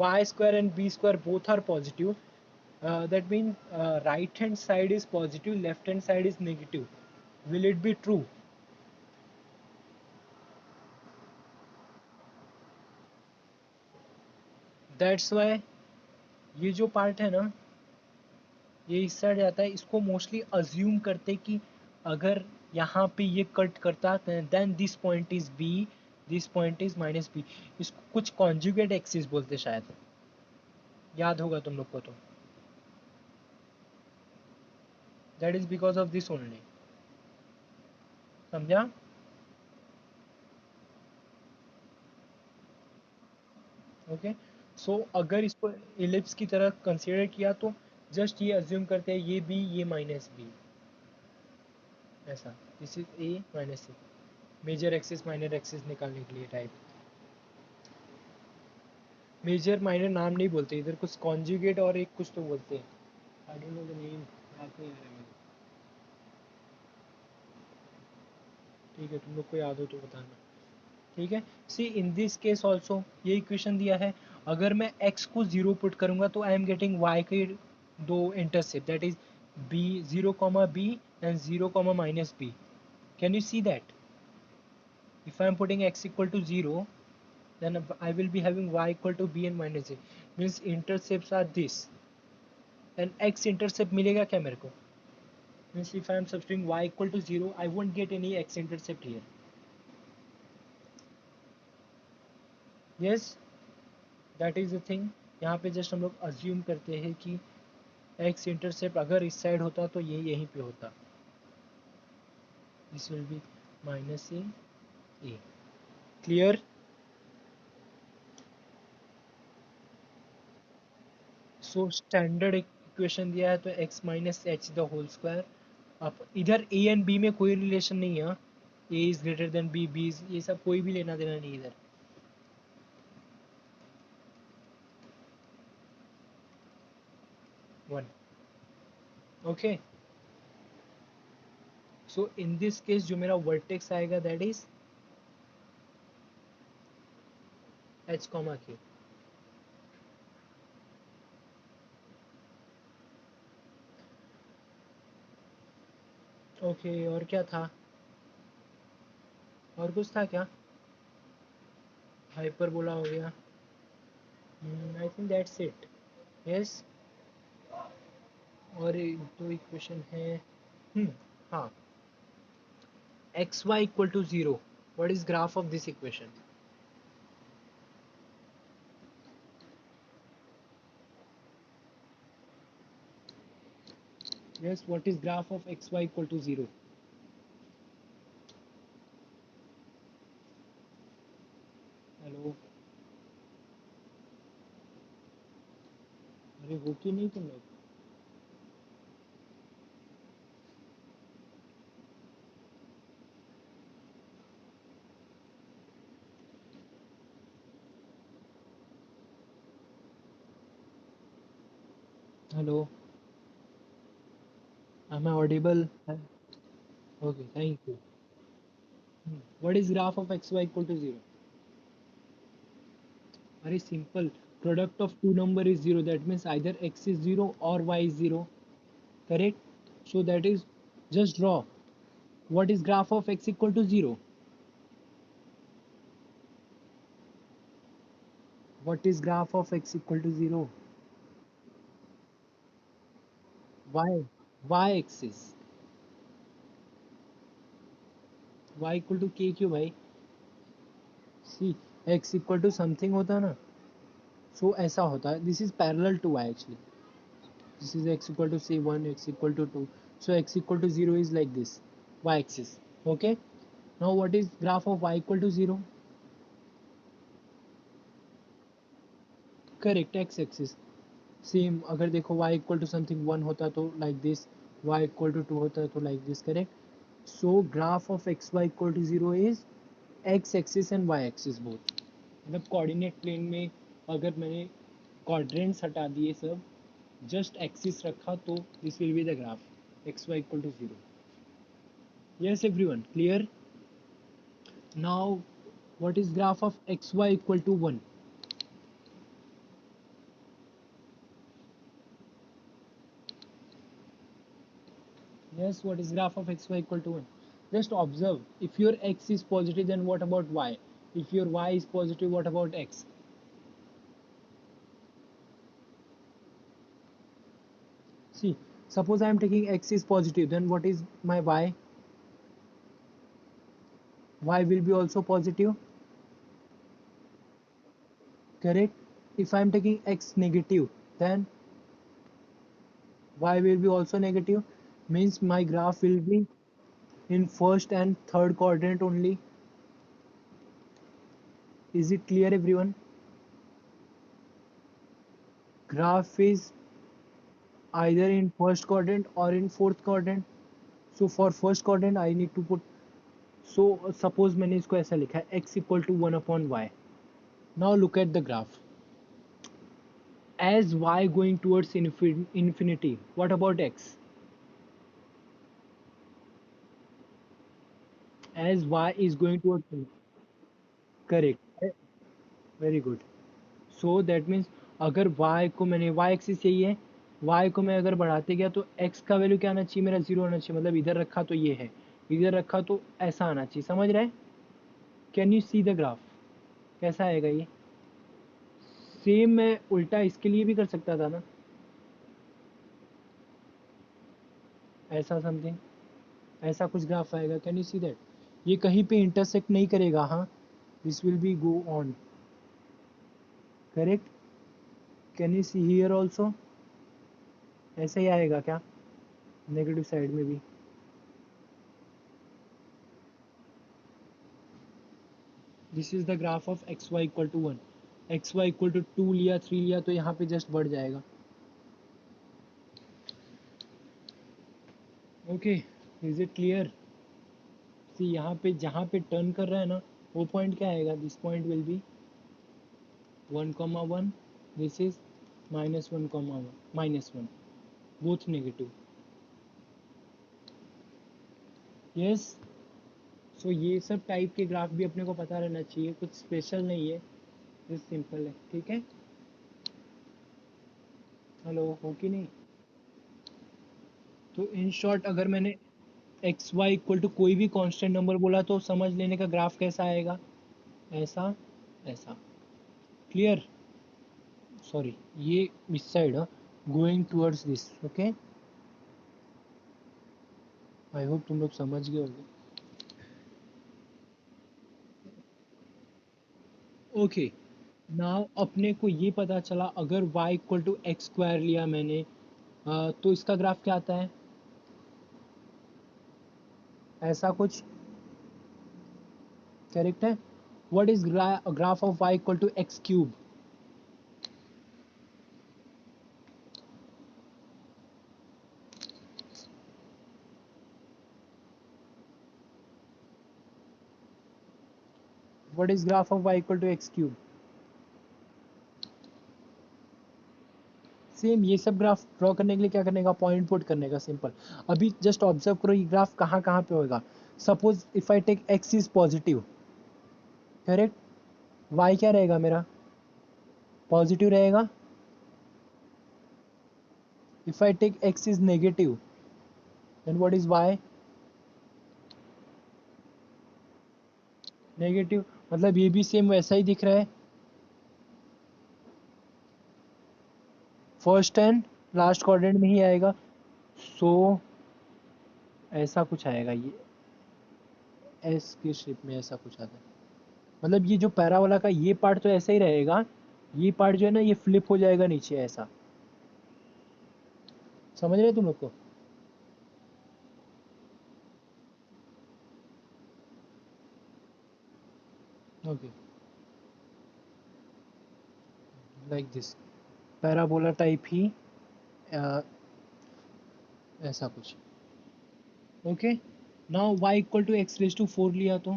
y square and b square both are positive. That means right hand side is positive, left hand side is negative. Will it be true? That's why ये जो part है ना, ये इस side जाता है, इसको mostly assume करते कि अगर यहाँ पे ये कट करता then this point is B, this point is minus B. इसको कुछ कॉन्जुगेट एक्सिस बोलते शायद, याद होगा तुम लोग को तो। That is because of this only, समझा? ओके, सो अगर इसको इलिप्स की तरह कंसीडर किया तो जस्ट ये अज्यूम करते हैं ये बी ये माइनस बी, ऐसा। This is A minus C, major axis minor axis निकालने के लिए टाइप। मेजर माइनर नाम नहीं बोलते इधर, कुछ कॉन्जुगेट और एक कुछ तो बोलते हैं, I don't know the name, याद नहीं आ रहा है। ठीक है, तुम लोग को याद हो तो बताना। ठीक है, सी इन दिस केस ऑल्सो ये इक्वेशन दिया है, अगर मैं x को 0 पुट करूंगा तो आई एम गेटिंग y के दो intercept, that is b 0 comma b and 0 comma minus b। Can you see that? If I am putting x equal to 0 then I will be having y equal to b and minus a, means intercepts are this, and x intercept मिलेगा क्या मेरे को? Means if I am substituting y equal to 0 I won't get any x intercept here. Yes, that is the thing. यहाँ पे just हम लोग assume करते हैं कि x इंटरसेप्ट अगर इस साइड होता तो ये यहीं पे होता, this will be minus A. Clear? So standard equation दिया है तो x minus H the whole square. अब इधर a एंड b में कोई रिलेशन नहीं है, a is greater than b, b is, ये सब कोई भी लेना देना नहीं इधर। One, okay. So in this case जो मेरा वर्टेक्स आएगा that is h comma k। Okay, और क्या था? और कुछ था क्या? हाइपरबोला हो गया, I think that's it. Yes, और दो इक्वेशन है। हाँ, X Y equal to zero, what is graph of this equation? Yes, what is graph of X Y equal to zero? Hello, अरे हो कि नहीं तुम लोग? Hello, am I audible? Okay, thank you. What is graph of xy equal to 0? Very simple. Product of two number is 0. That means either x is 0 or y is 0. Correct? So that is, just draw. What is graph of x equal to 0? What is graph of x equal to 0? Y. Y axis. Y equal to k क्यों भाई? See, x equal to something होता ना, so ऐसा होता है. This is parallel to y actually. This is x equal to say 1, x equal to 2. So x equal to 0 is like this, y axis. Okay. Now what is graph of y equal to 0? Correct, x axis. Same अगर देखो y equal to something 1 होता तो like this, y equal to 2 होता तो like this. Correct? So graph of X Y equal to 0 is X axis and Y axis both. मतलब coordinate plane में अगर मैंने क्वाड्रेंट्स हटा दिए सब, जस्ट एक्सिस रखा तो this will be the graph X Y equal to 0। Yes everyone, clear? Now what is graph of X Y equal to 1? Yes, what is graph of xy equal to 1? Just observe. If your x is positive, then what about y? If your y is positive, what about x? See, suppose I am taking x is positive, then what is my y? Y will be also positive, correct? If I am taking x negative, then y will be also negative. Means my graph will be in first and third quadrant only. Is it clear, everyone? Graph is either in first quadrant or in fourth quadrant. So for first quadrant I need to put, so suppose मैंने इसको ऐसा लिखा है x equal to 1 upon y. Now look at the graph. As y going towards infinity, what about x? As y is going towards, correct, very good. So that means अगर y को मैंने y axis यही है, y को मैं अगर बढ़ाते गया तो x का वैल्यू क्या आना चाहिए, मेरा 0 आना चाहिए. मतलब इधर रखा तो ये है, इधर रखा तो ऐसा आना चाहिए. समझ रहे हैं? Can you see the graph? कैसा आएगा ये? सेम मैं उल्टा इसके लिए भी कर सकता था ना, ऐसा समथिंग, ऐसा कुछ ग्राफ आएगा. Can you see that? ये कहीं पे इंटरसेक्ट नहीं करेगा. हाँ, this will be go on, correct. Can you see here also? ऐसा ही आएगा क्या नेगेटिव साइड में भी? This is the graph of X Y equal to 1. X Y equal to 2 लिया, 3 लिया तो यहाँ पे जस्ट बढ़ जाएगा. Okay, is it clear? See यहाँ पे जहाँ पे टर्न कर रहा है ना, वो पॉइंट क्या आएगा? This point will be 1,1. This is -1,1, -1, both negative. Yes. So ये सब टाइप के ग्राफ भी अपने को पता रहना चाहिए, कुछ स्पेशल नहीं है, जस्ट सिंपल है. ठीक है? हेलो, हो कि नहीं? तो इन शॉर्ट अगर मैंने एक्स वाई इक्वल टू कोई भी कांस्टेंट नंबर बोला तो समझ लेने का ग्राफ कैसा आएगा? ऐसा, ऐसा. क्लियर? सॉरी, ये इस side going towards this. Okay, I hope तुम लोग समझ गए होगे. ओके, नाउ अपने को ये पता चला अगर y equal to X square लिया मैंने, तो इसका ग्राफ क्या आता है? ऐसा कुछ, करेक्ट है? What is graph of y equal to X cube? What is graph of y equal to X cube? Same ये सब ग्राफ ड्रॉ करने के लिए क्या करने का? पॉइंट पुट करने का, सिंपल. अभी जस्ट ऑब्जर्व करो ये ग्राफ कहाँ कहाँ पे होगा. Suppose if I take X is positive, correct, Y क्या रहेगा मेरा? पॉजिटिव रहेगा. If I take X is negative, then what is Y? Negative. मतलब ये भी सेम वैसा ही दिख रहा है, फर्स्ट एंड लास्ट क्वाड्रेंट में ही आएगा. सो ऐसा कुछ आएगा, ये एस की शेप में ऐसा कुछ आता है. मतलब ये जो पैराबोला का ये पार्ट तो ऐसा ही रहेगा, ये पार्ट जो है ना ये फ्लिप हो जाएगा नीचे ऐसा. समझ रहे तुम लोग को? Okay, like this, parabola type ही, ऐसा कुछ. Okay, now y equal to x raise to 4 लिया तो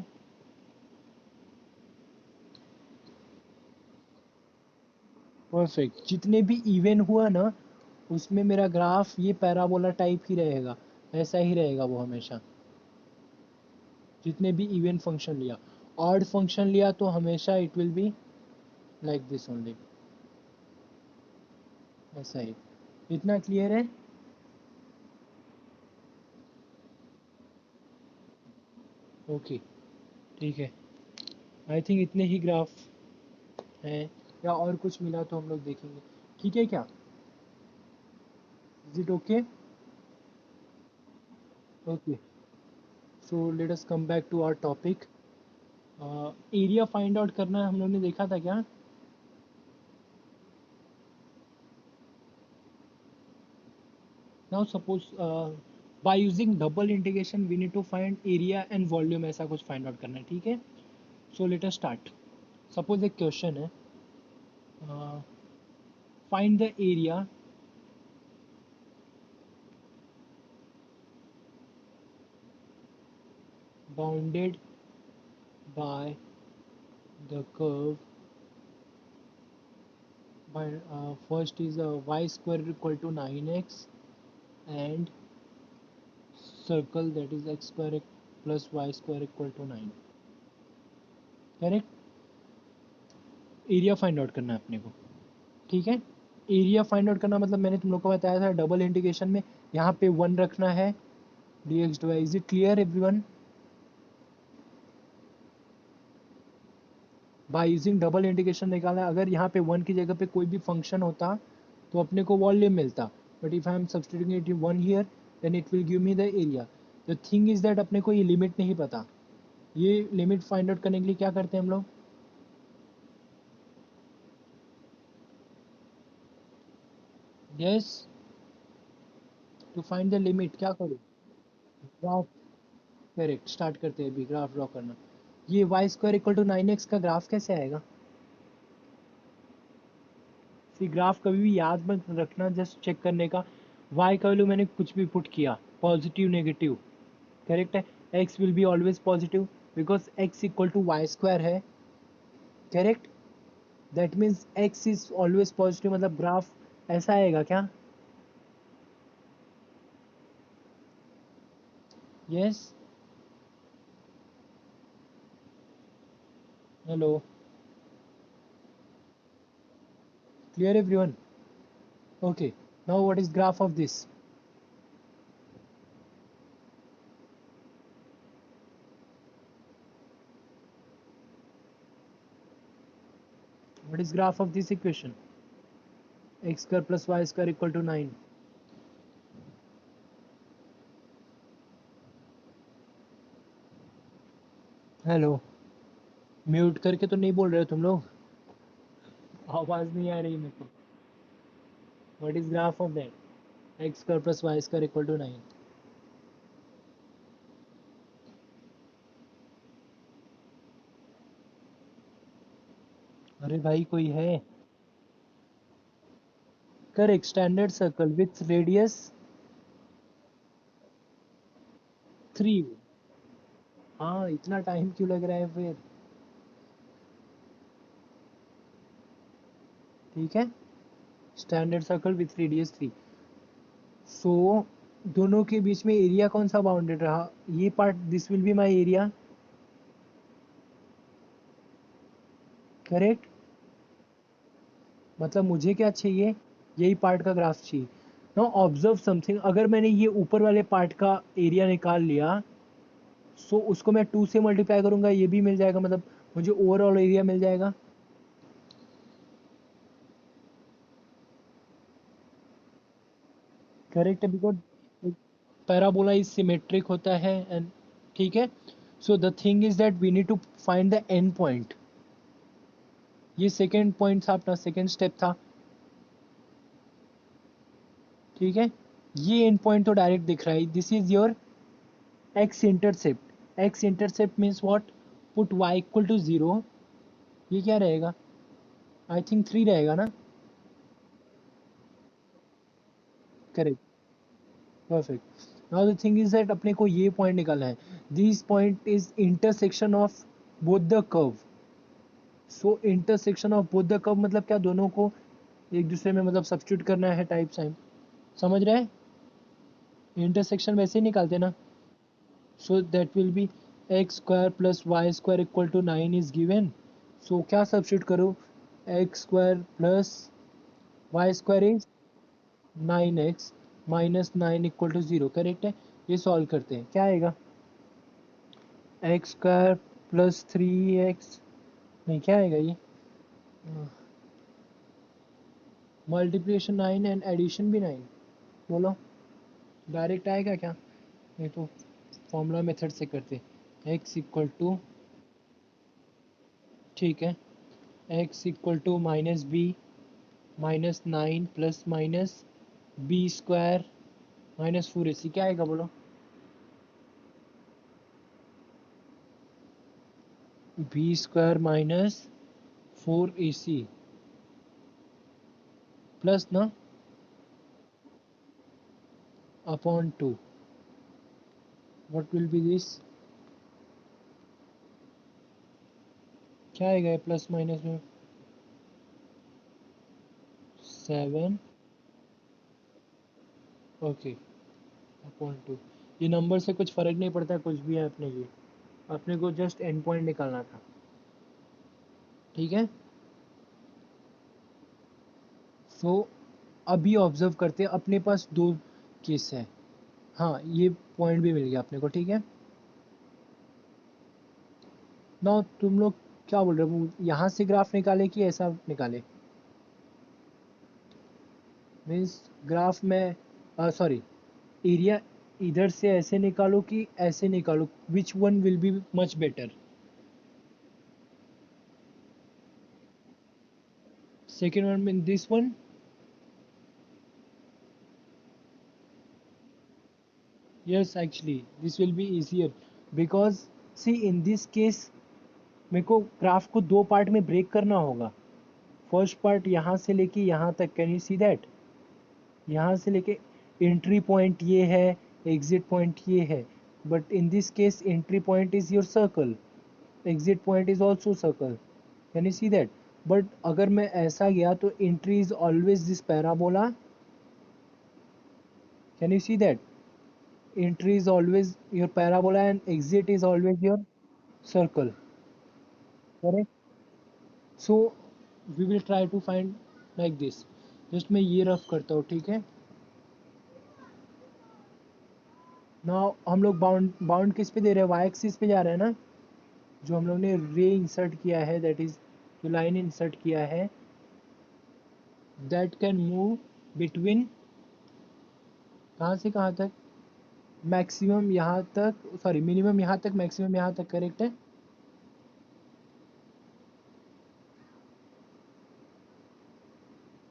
परफेक्ट. जितने भी इवन हुआ ना उसमें मेरा ग्राफ ये पैराबोला टाइप ही रहेगा, ऐसा ही रहेगा वो हमेशा. जितने भी इवन फंक्शन लिया, ऑड फंक्शन लिया तो हमेशा it will be like this only, ऐसा ही. इतना क्लियर है? ओके, ठीक है। आई थिंक इतने ही ग्राफ हैं, या और कुछ मिला तो हम लोग देखेंगे। ठीक है क्या? Is it okay? Okay, so let us come back to our topic. Area find out करना हम लोग ने देखा था क्या? Now suppose by using double integration we need to find area and volume, ऐसा कुछ फाइंड आउट करना है, ठीक है? So let us start. Suppose एक क्वेश्चन है, find the area bounded by the curve by first is y square equal to 9x and circle that is x square plus y square equal to 9, correct? Area find out करना है अपने को, ठीक है? Area find out करना मतलब मैंने तुम लोग को बताया था डबल इंटीग्रेशन में यहाँ पे 1 रखना है, dx dy। Is it clear everyone? Bye using double integration निकालना है। अगर यहाँ पे 1 की जगह पे कोई भी फंक्शन होता तो अपने को वॉल्यूम मिलता, but if I am substituting it 1 here then it will give me the area. The thing is that अपने को ये लिमिट नहीं पता। ये लिमिट फाइंड आउट करने के लिए क्या करते हैं हम लोग? Yes, to find the limit क्या करो? ग्राफ। करेक्ट, स्टार्ट करते हैं अभी ग्राफ ड्रॉ करना। ये y square equal to 9x का ग्राफ कैसे आएगा? सी ग्राफ कभी भी याद मत रखना, जस्ट चेक करने का। y का वैल्यू मैंने कुछ भी पुट किया, पॉजिटिव नेगेटिव, करेक्ट है? x will be always positive because x equal to Y square है, correct? That means x is always positive, मतलब ग्राफ ऐसा आएगा क्या? Yes, hello, clear everyone? Okay, now what is graph of this? What is graph of this equation? X square plus y square equal to 9. Hello, mute करके तो नहीं बोल रहे हो तुम लोग? आवाज नहीं आ रही मेरे को। What is graph of that X square plus Y square equal to 9? अरे भाई कोई है? Correct, standard circle with radius 3। हाँ, इतना टाइम क्यों लग रहा है फिर? ठीक है, स्टैंडर्ड सर्कल विथ रेडियस 3। सो दोनों के बीच में एरिया कौन सा बाउंडेड रहा? ये part, this will be my area, correct? मतलब मुझे क्या चाहिए? यही पार्ट का ग्राफ चाहिए। नाउ ऑब्जर्व समथिंग, अगर मैंने ये ऊपर वाले पार्ट का एरिया निकाल लिया, सो उसको मैं 2 से मल्टीप्लाई करूंगा, ये भी मिल जाएगा, मतलब मुझे ओवरऑल एरिया मिल जाएगा। करेक्ट है, बिकॉज पैराबोला इज सिमेट्रिक होता है एंड, ठीक है? So the thing is that we need to find the end point. ये सेकेंड पॉइंट था, अपना सेकेंड स्टेप था, ठीक है? ये एंड पॉइंट तो डायरेक्ट दिख रहा है, this is your X intercept. X intercept means what? Put Y equal to 0। ये क्या रहेगा? आई थिंक 3 रहेगा ना? Correct, perfect. Now the thing is that अपने को ये पॉइंट निकालना है, this point is intersection of both the curve. So intersection of both the curve मतलब क्या? दोनों को एक दूसरे में मतलब सब्स्टिट्यूट करना है, टाइप साइन, समझ रहे हैं? इंटरसेक्शन वैसे ही निकालते ना। So that will be x square plus Y square equal to 9 is given. So क्या सब्स्टिट्यूट करो? X square plus Y square is 9x minus 9 equal to 0, correct है? ये सॉल्व करते हैं, क्या आएगा? एक्स स्क्वायर प्लस 3x, नहीं क्या आएगा ये, मल्टीप्लिकेशन 9 एंड एडिशन भी 9, बोलो डायरेक्ट आएगा क्या, नहीं तो फॉर्मूला मेथड से करते, x इक्वल टू, ठीक है, x equal to minus b minus 9 plus minus b square minus 4ac, क्या आएगा बोलो, b square minus 4ac plus ना upon 2, what will be this, क्या आएगा प्लस माइनस में, 7, ओके, अपॉन 2, ये नंबर से कुछ फ़र्क नहीं पड़ता कुछ भी है अपने लिए, अपने को जस्ट एंड पॉइंट निकालना था, ठीक है। सो अभी ऑब्जर्व करते हैं, अपने पास दो केस है, हाँ ये पॉइंट भी मिल गया अपने को, ठीक है। ना तुम लोग क्या बोल रहे हो, यहाँ से ग्राफ निकाले कि ऐसा निकाले, मीन्स ग्राफ में, सॉरी, एरिया इधर से ऐसे निकालो कि ऐसे निकालो, विच one will be much better, second one mean this one, yes actually this will be easier because see in this case मेरे को ग्राफ को दो पार्ट में ब्रेक करना होगा, फर्स्ट पार्ट यहाँ से लेके यहाँ तक, कैन यू सी दैट, यहाँ से लेके एंट्री पॉइंट ये है, एग्जिट पॉइंट ये है, but in this case entry point is your circle, exit point is also circle, can you see that, but अगर मैं ऐसा गया तो entry is always this parabola, can you see that, entry is always your parabola and exit is always your circle, correct, so we will try to find like this, just मैं ये rough करता हूँ, ठीक है। Now हम लोग bound bound किस पे दे रहे हैं, वाई एक्सिस पे जा रहे हैं ना, जो हम लोग ने रे इंसर्ट किया है, दैट इज जो लाइन इंसर्ट किया है, दैट कैन मूव बिटवीन, कहाँ से कहाँ तक, मैक्सिमम यहाँ तक, सॉरी मिनिमम यहाँ तक, मैक्सिमम यहाँ तक, करेक्ट है,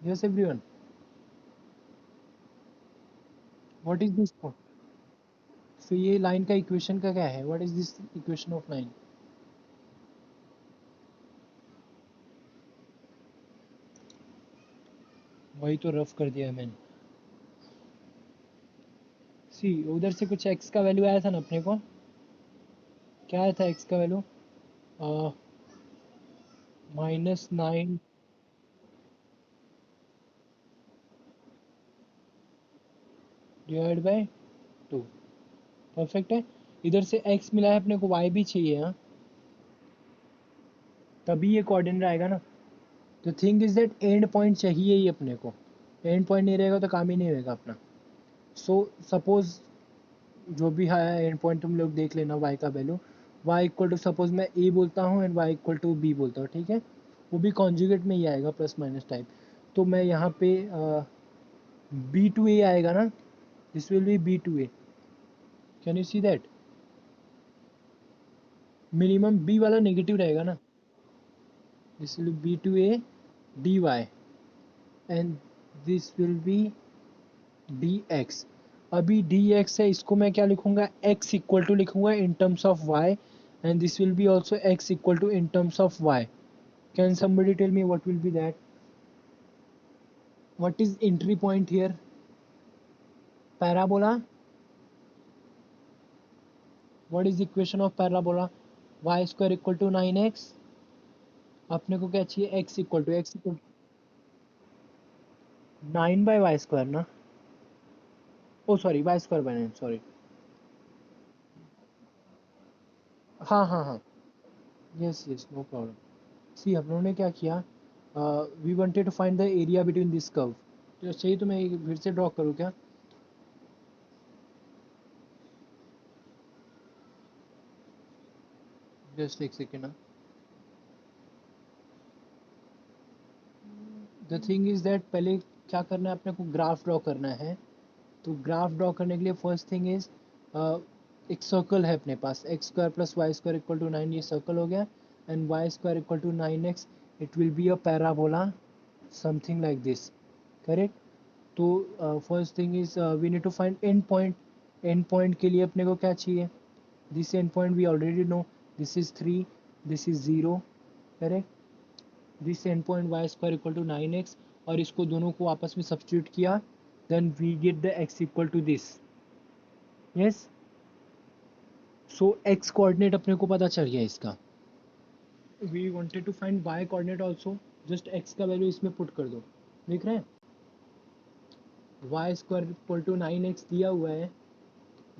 yes everyone, what is this, तो ये लाइन का इक्वेशन का क्या है, what is this equation of line, वही तो रफ कर दिया है मैंने, सी उधर से कुछ एक्स का वैल्यू आया था ना अपने को, क्या आया था एक्स का वैल्यू, -9 डिवाइड बाई 2, परफेक्ट है, इधर से एक्स मिला है अपने को, वाई भी चाहिए, हाँ तभी ये कोऑर्डिनेट आएगा ना, तो thing is that and point चाहिए ही अपने को, एंड पॉइंट नहीं रहेगा तो काम ही नहीं होगा अपना, सो सपोज जो भी है एंड पॉइंट तुम लोग देख लेना, वाई का value, Y equal to suppose मैं ए बोलता हूँ and Y equal to B बोलता हूँ, ठीक है, वो भी कॉन्जुगेट में ही आएगा प्लस माइनस टाइप, तो मैं यहाँ पे बी टू ए आएगा ना, this will be B to A, can you see that, minimum B वाला नेगेटिव रहेगा ना, this will be to A D Y and this will be D X, अभी डी एक्स है, इसको मैं क्या लिखूंगा, एक्स इक्वल टू लिखूंगा in terms of Y and this will be also X equal to in terms of Y, can somebody tell me what will be that, what is entry point here, parabola, what is the equation of parabola, y square equal to 9x, अपने को क्या चाहिए, x equal 9 by y square ना, oh sorry y square by 9, sorry, हाँ हाँ हाँ, yes yes no problem, see हम लोगों ने क्या किया, we wanted to find the area between this curve, तो चाहिए तो मैं फिर से ड्रॉ करूँ क्या, जस्ट एक second. The thing is that पहले क्या करना है, अपने को ग्राफ ड्रॉ करना है। तो ग्राफ ड्रॉ करने के लिए फर्स्ट थिंग इज, एक सर्कल है अपने पास, x square plus Y square equal to 9, ये सर्कल हो गया, and y square equal to 9x, it will be a parabola something like this, correct. तो first thing is we need to find end point. End point के लिए अपने को क्या चाहिए, this end point we already know, this is 3, this is 0, correct. This end point Y square equal to 9x, और इसको दोनों को आपस में सब्स्टिट्यूट किया, then we get the x equal to this, yes. So x coordinate अपने को पता चल गया इसका। We wanted to find y coordinate also, just x का वैल्यू इसमें पुट कर दो, देख रहे हैं, Y square equal to 9x दिया हुआ है,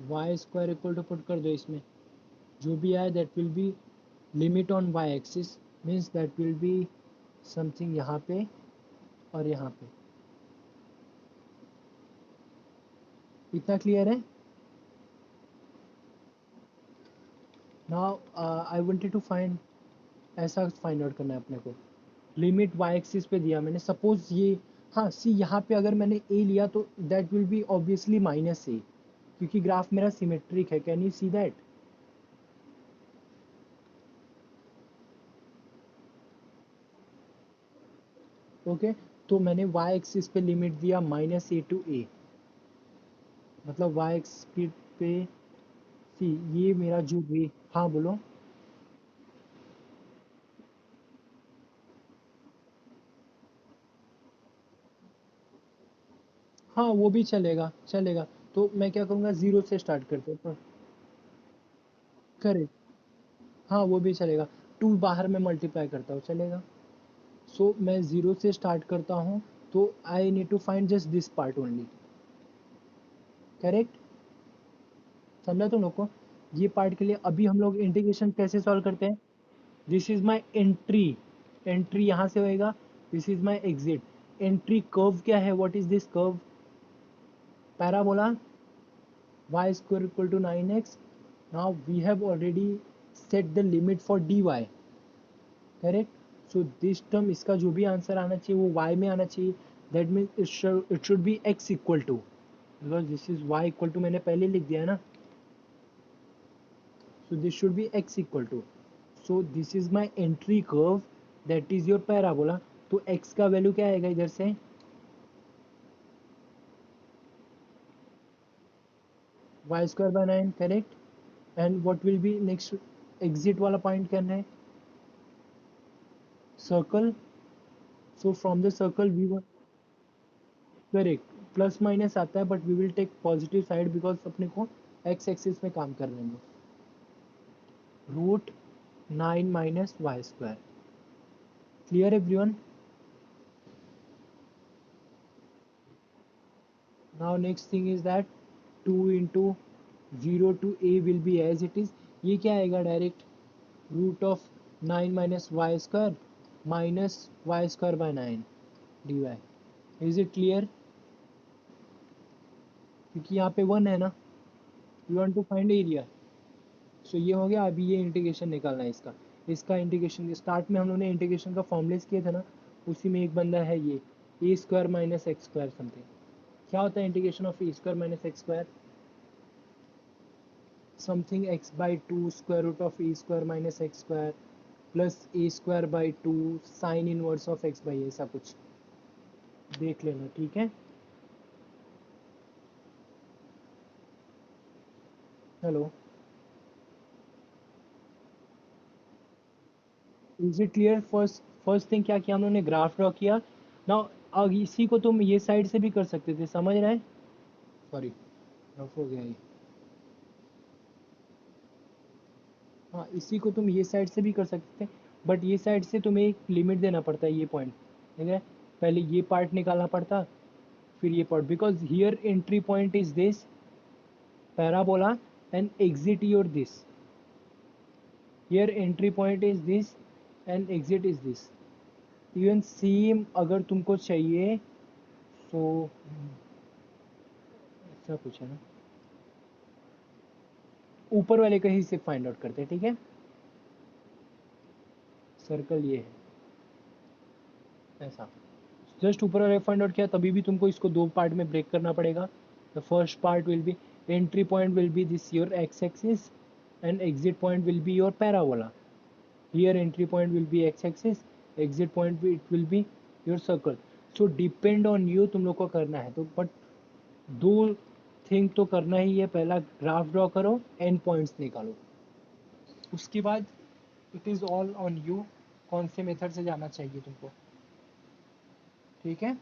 Y square equal to put कर दो इसमें, जो भी आए that will be limit on Y axis, means that will be something यहाँ पे और यहाँ पे। इतना क्लियर है। Now I wanted to find, ऐसा फाइंड आउट करना है अपने को, लिमिट वाई एक्सिस पे दिया मैंने, सपोज ये, हाँ सी यहाँ पे अगर मैंने ए लिया तो that will be obviously minus a, क्योंकि ग्राफ मेरा सिमेट्रिक है, can you see that. Okay, तो मैंने y एक्सिस पे लिमिट दिया -a टू a, मतलब y एक्सिस पे सी, ये मेरा जो वे, हाँ बोलो। हाँ वो भी चलेगा, चलेगा। तो मैं क्या करूँगा, जीरो से स्टार्ट करते हैं तो, करेक्ट, हाँ वो भी चलेगा। टू बाहर में मल्टीप्लाई करता हूँ, चलेगा। सो मैं जीरो से स्टार्ट करता हूँ, तो I need to find just this part only, correct. समझा तुम लोग को। ये पार्ट के लिए अभी हम लोग इंटीग्रेशन कैसे सॉल्व करते हैं, this is my entry, entry यहाँ से होएगा, this is my exit. Entry curve क्या है, what is this curve, parabola y square equal to 9x. Now we have already set the limit for dy, correct. So this term, इसका जो भी answer आना चाहिए वो y में आना चाहिए, that means it should be x equal to, because this is y equal to मैंने पहले लिख दिया है ना, so this should be x equal to, so this is my entry curve, that is your parabola। तो x का value क्या आएगा इधर से, y square by 9, correct. And what will be next, exit वाला पॉइंट करना है, circle. So from the circle we, correct, plus minus आता है, but we will take positive side, because अपने को एक्स एक्सिस में काम कर लेंगे। Root 9 minus Y square, clear everyone. Now next thing is that 2 into 0 to A will be as it is, ये क्या आएगा direct, root of 9 minus Y square minus Y square by 9 d y. Is it clear, क्योंकि यहाँ पे 1 है ना, you want to find area. So ये हो गया, अभी ये इंटीग्रेशन निकालना है इसका। इसका इंटीग्रेशन स्टार्ट में हम लोगों ने इंटीग्रेशन का फॉर्मूलेस किया था ना, उसी में एक बंदा है ये, a square minus x square something. क्या होता है integration of a square minus x square, something x by two square root of a square minus x square plus a square by two sine inverse of x by, ऐसा कुछ देख लेना, ठीक है। Hello, is it clear. First first thing क्या किया हम लोगों ने, ग्राफ ड्रॉ किया ना। अब इसी को तुम ये साइड से भी कर सकते थे, समझ रहे हैं, सॉरी रफ हो गया ये। हाँ इसी को तुम ये साइड से भी कर सकते थे, बट ये साइड से तुम्हें एक लिमिट देना पड़ता है, ये पॉइंट, ठीक है। पहले ये पार्ट निकालना पड़ता, फिर ये part, because here entry point is this parabola and exit your this, here entry point is this and exit is this. Even same अगर तुमको चाहिए, सो ऐसा कुछ है ना, ऊपर वाले का ही से फाइंड आउट करते हैं, ठीक है। सर्कल ये है ऐसा। जस्ट ऊपर वाले फाइंड आउट किया, तभी भी तुमको इसको दो पार्ट में ब्रेक करना पड़ेगा। The first part will be entry point will be this your x axis and exit point will be your parabola. Here entry point will be x axis, exit point it will be your circle. So depend on you, तुम लोग को करना है तो, but दो thing तो करना ही है। पहला ग्राफ ड्रॉ करो, एंड पॉइंट्स निकालो, उसके बाद it is all on you कौन से मेथड से जाना चाहिए तुमको। ठीक है,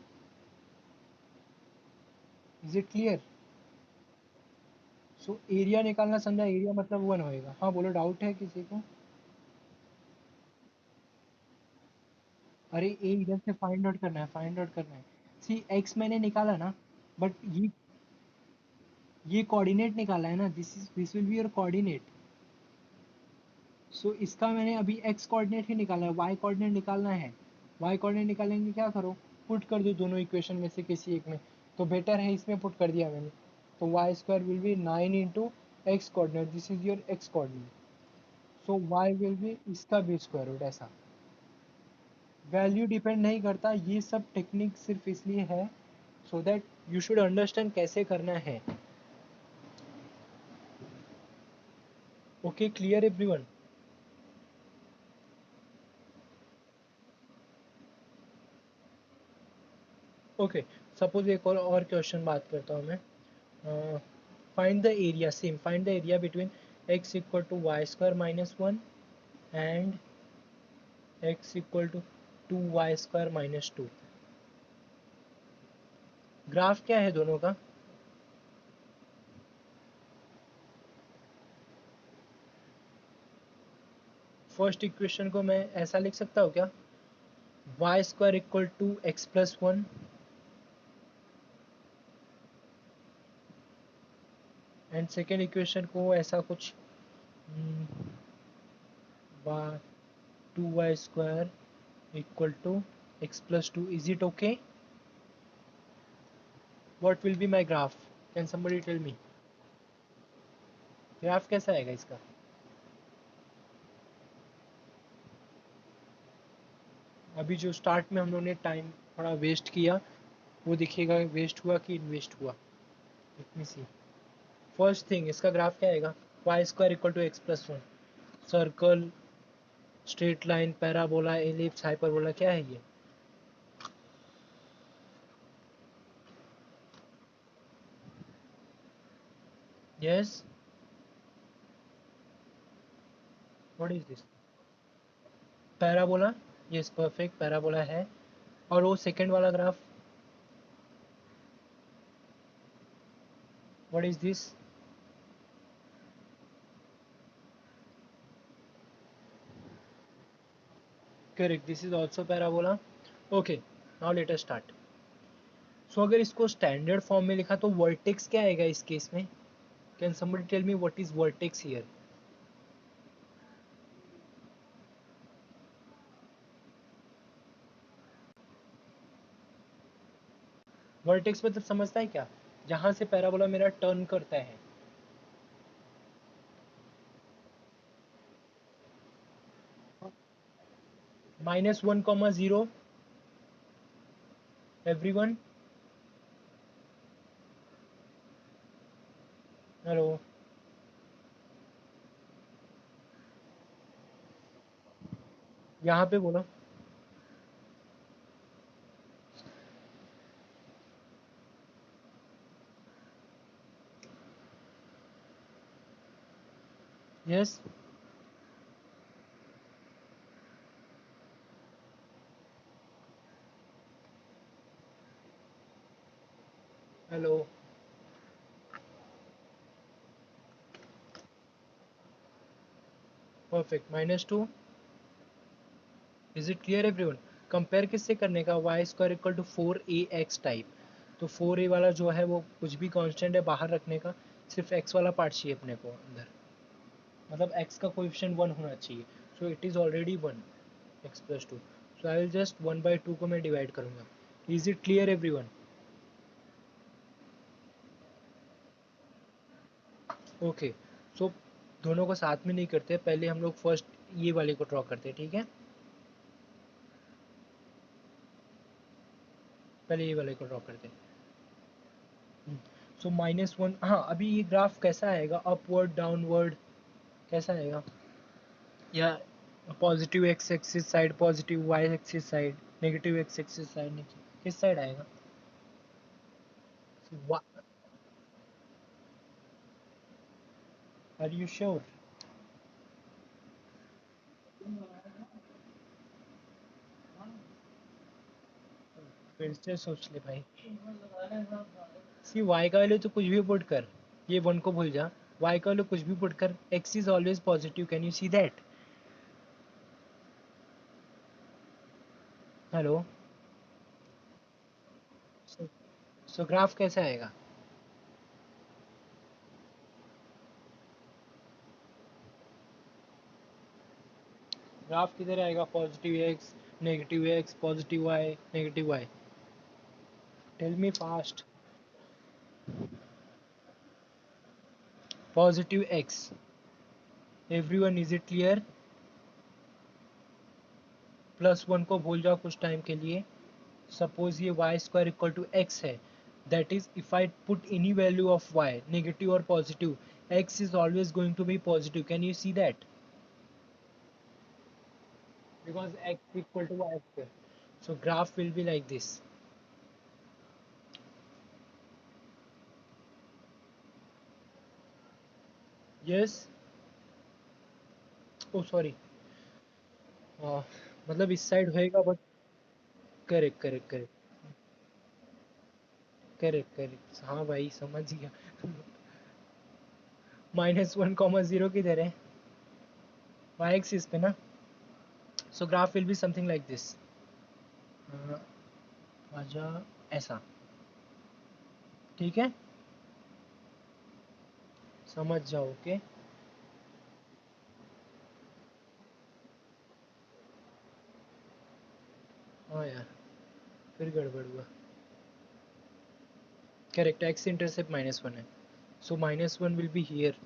is it clear? So area निकालना समझा, एरिया मतलब वन होएगा। हाँ बोलो, डाउट है किसी को? अरे ए इधर से फाइंड आउट करना है, फाइंड आउट करना है। सी एक्स मैंने निकाला ना, बट ये कोऑर्डिनेट निकाला है ना, this will be your coordinate. So इसका मैंने अभी एक्स कोऑर्डिनेट ही निकाला है, वाई कोऑर्डिनेट निकालना है। वाई कोऑर्डिनेट निकालेंगे, क्या करो, पुट कर दो दोनों इक्वेशन में से किसी एक में। तो बेटर है इसमें पुट कर दिया मैंने। तो Y square will be 9 into X coordinate, this is your X coordinate. So Y will be इसका भी स्क्वायर रूट ऐसा। वैल्यू डिपेंड नहीं करता, ये सब टेक्निक सिर्फ इसलिए है so that you should understand कैसे करना है। Okay, clear everyone? Okay, suppose एक और क्वेश्चन बात करता हूँ मैं। Find the area, same find the area between X equal to Y square minus one and X equal to 2y square minus two. Graph क्या है दोनों का? फर्स्ट इक्वेशन को मैं ऐसा लिख सकता हूँ क्या, Y square equal to x plus one, and second equation को ऐसा कुछ two Y square equal to x plus two. Is it okay? What will be my graph? Can somebody tell me? Graph कैसा आएगा इसका? अभी जो start में हम लोगों ने टाइम थोड़ा वेस्ट किया, वो दिखेगा वेस्ट हुआ कि इन्वेस्ट हुआ। Let me see. First thing, इसका ग्राफ क्या आएगा, y square equal to x plus one, circle, straight line, parabola, ellipse, hyperbola, क्या है ये? Yes, what is this? Parabola, yes perfect, parabola है। और वो सेकंड वाला graph, what is this? Correct, this is also parabola. Okay, now let us start. So अगर इसको standard form में लिखा तो वर्टेक्स क्या आएगा इस केस में? Can somebody tell me what is vertex here? Vertex मतलब समझता है क्या, जहां से पैराबोला मेरा टर्न करता है। Minus one comma zero, everyone? Hello? यहाँ पे बोलो। Yes, hello? Perfect, minus two. Is it clear everyone? Compare किससे करने का, Y square equal to four A X type. तो फोर ए वाला जो है वो कुछ भी कांस्टेंट है बाहर रखने का, सिर्फ एक्स वाला पार्ट चाहिए अपने को अंदर, मतलब एक्स का कोएफिशिएंट वन होना चाहिए। So it is already one, x plus two. So I will just one by two को मैं डिवाइड करूँगा। Is it clear everyone? Okay, so दोनों को साथ में नहीं करते, पहले हम लोग फर्स्ट ये वाले को ड्रॉ करते हैं, ठीक है? पहले ये वाले को ड्रॉ करते हैं। सो -1, हाँ अभी ये ग्राफ कैसा आएगा, अपवर्ड डाउनवर्ड कैसा आएगा, या positive X axis side, positive Y axis side, negative X axis side, किस साइड आएगा? Are you sure? फिर से सोच ले भाई। सी वाई का वैल्यू तो कुछ भी पुट कर, ये वन को भूल जा, वाई का वैल्यू कुछ भी पुट कर, X is always positive, can you see that? Hello. So graph कैसे आएगा? ग्राफ किधर आएगा? Positive X, negative X, positive Y, negative Y, tell me fast. Positive X, everyone is it clear? +1 को भूल जाओ कुछ टाइम के लिए। सपोज ये y square equal to x है, that is if I put any value of y, negative और positive, x is always going to be positive, can you see that? Because x equal to y square. So graph will be like this. Yes. Oh sorry. मतलब इस side होएगा but, correct correct correct, correct correct, हाँ भाई समझ गया। -1, 0 किधर है? Y axis पे ना। सो graph will be something like this. आजा, ऐसा, ठीक है, समझ जाओ। ओके। हाँ यार, फिर गड़बड़ हुआ। करेक्ट, एक्स इंटरसेप्ट -1 है, सो -1 विल बी हियर,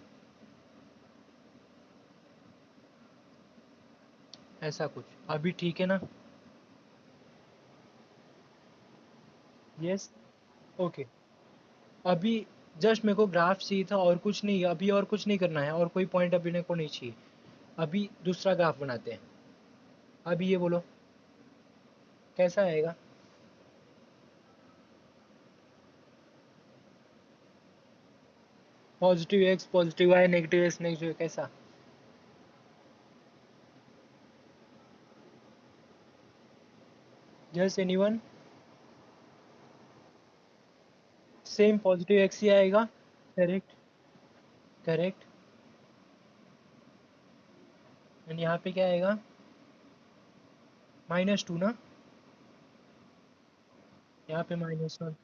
ऐसा कुछ। अभी ठीक है ना? यस। ओके। अभी जस्ट मेरे को ग्राफ चाहिए था और कुछ नहीं, अभी और कुछ नहीं करना है, और कोई पॉइंट अभी मेरे को नहीं चाहिए। अभी दूसरा ग्राफ बनाते हैं। अभी ये बोलो कैसा आएगा? Positive x, positive Y, negative x, negative, कैसा? Just anyone? Same positive x ही आएगा। Correct correct. एंड यहाँ पे क्या आएगा? -2 ना? यहाँ पे -1,